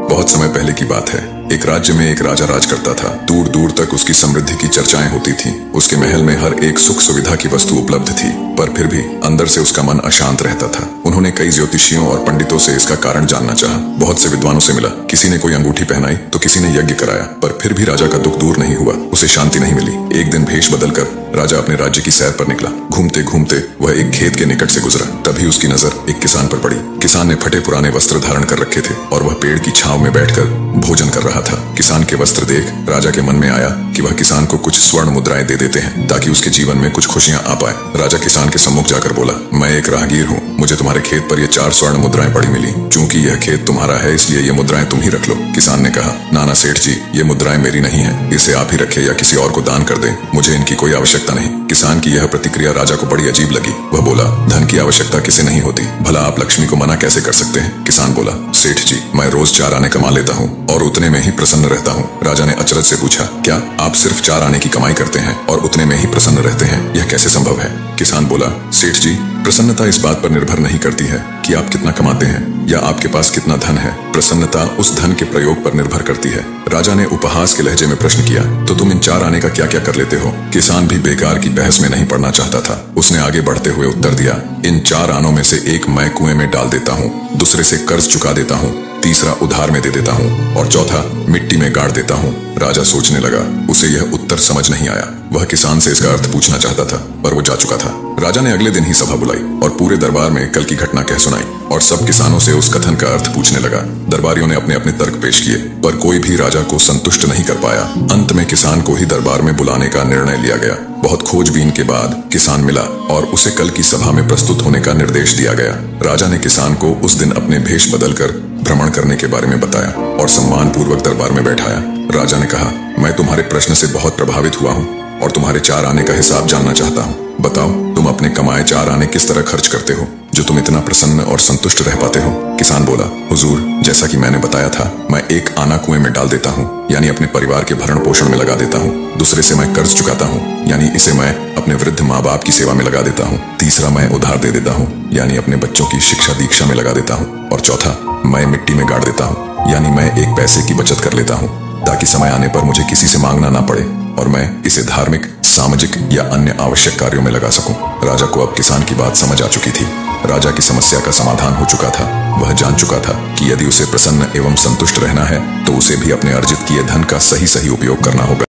बहुत समय पहले की बात है। एक राज्य में एक राजा राज करता था। दूर दूर तक उसकी समृद्धि की चर्चाएं होती थीं। उसके महल में हर एक सुख सुविधा की वस्तु उपलब्ध थी, पर फिर भी अंदर से उसका मन अशांत रहता था। उन्होंने कई ज्योतिषियों और पंडितों से इसका कारण जानना चाहा। बहुत से विद्वानों से मिला। किसी ने कोई अंगूठी पहनाई तो किसी ने यज्ञ कराया, पर फिर भी राजा का दुख दूर नहीं हुआ। उसे शांति नहीं मिली। एक दिन भेष बदलकर राजा अपने राज्य की सैर पर निकला। घूमते घूमते वह एक खेत के निकट से गुजरा। तभी उसकी नजर एक किसान पर पड़ी। किसान ने फटे पुराने वस्त्र धारण कर रखे थे और वह पेड़ की छांव में बैठकर भोजन कर रहा था। किसान के वस्त्र देख राजा के मन में आया कि वह किसान को कुछ स्वर्ण मुद्राएं दे देते हैं ताकि उसके जीवन में कुछ खुशियां आ पाए। राजा किसान के सम्मुख जाकर बोला, मैं एक राहगीर हूँ, मुझे तुम्हारे खेत पर ये 4 स्वर्ण मुद्राएं पड़ी मिली। चूंकि यह खेत तुम्हारा है इसलिए ये मुद्राएं तुम ही रख लो। किसान ने कहा, नाना सेठ जी, ये मुद्राएं मेरी नहीं है, इसे आप ही रखे या किसी और को दान कर दे, मुझे इनकी कोई आवश्यकता नहीं। किसान की यह प्रतिक्रिया राजा को बड़ी अजीब लगी। वह बोला, धन की आवश्यकता किसे नहीं होती, भला आप लक्ष्मी को मना कैसे कर सकते हैं। किसान बोला, सेठ जी, मैं रोज 4 आने कमा लेता हूँ और उतने में ही प्रसन्न रहता हूँ। राजा ने अचरज से पूछा, क्या आप सिर्फ 4 आने की कमाई करते हैं और उतने में ही प्रसन्न रहते हैं, यह कैसे संभव है। किसान बोला, सेठ जी, प्रसन्नता इस बात पर निर्भर नहीं करती है कि आप कितना कमाते हैं या आपके पास कितना धन है। प्रसन्नता उस धन के प्रयोग पर निर्भर करती है। राजा ने उपहास के लहजे में प्रश्न किया, तो तुम इन 4 आने का क्या क्या कर लेते हो। किसान भी बेकार की बहस में नहीं पड़ना चाहता था। उसने आगे बढ़ते हुए उत्तर दिया, इन 4 आनों में से एक मैं कुएं में डाल देता हूँ, दूसरे से कर्ज चुका देता हूँ, तीसरा उधार में दे देता हूँ और चौथा मिट्टी में गाड़ देता हूँ। राजा सोचने लगा। उसे यह उत्तर समझ नहीं आया। वह किसान से इसका अर्थ पूछना चाहता था, पर वो जा चुका था। राजा ने अगले दिन ही सभा बुलाई और पूरे दरबार में कल की घटना कह सुनाई और सब किसानों से उस कथन का अर्थ पूछने लगा। दरबारियों ने अपने अपने तर्क पेश किए, पर कोई भी राजा को संतुष्ट नहीं कर पाया। अंत में किसान को ही दरबार में बुलाने का निर्णय लिया गया। बहुत खोजबीन के बाद किसान मिला और उसे कल की सभा में प्रस्तुत होने का निर्देश दिया गया। राजा ने किसान को उस दिन अपने भेष बदलकर भ्रमण करने के बारे में बताया और सम्मान पूर्वक दरबार में बैठाया। राजा ने कहा, मैं तुम्हारे प्रश्न से बहुत प्रभावित हुआ हूँ और तुम्हारे 4 आने का हिसाब जानना चाहता हूँ। बताओ, तुम अपने कमाए 4 आने किस तरह खर्च करते हो जो तुम इतना प्रसन्न और संतुष्ट रह पाते हो। किसान बोला, हुजूर, जैसा कि मैंने बताया था, मैं 1 आना कुएं में डाल देता हूँ, यानी अपने परिवार के भरण पोषण में लगा देता हूँ। दूसरे से मैं कर्ज चुकाता हूँ, यानी इसे मैं अपने वृद्ध माँ बाप की सेवा में लगा देता हूँ। तीसरा मैं उधार दे देता हूँ, यानी अपने बच्चों की शिक्षा दीक्षा में लगा देता हूँ। और चौथा मैं मिट्टी में गाड़ देता हूँ, यानी मैं एक पैसे की बचत कर लेता हूँ ताकि समय आने पर मुझे किसी से मांगना ना पड़े और मैं इसे धार्मिक, सामाजिक या अन्य आवश्यक कार्यों में लगा सकूं। राजा को अब किसान की बात समझ आ चुकी थी। राजा की समस्या का समाधान हो चुका था। वह जान चुका था कि यदि उसे प्रसन्न एवं संतुष्ट रहना है तो उसे भी अपने अर्जित किए धन का सही उपयोग करना होगा।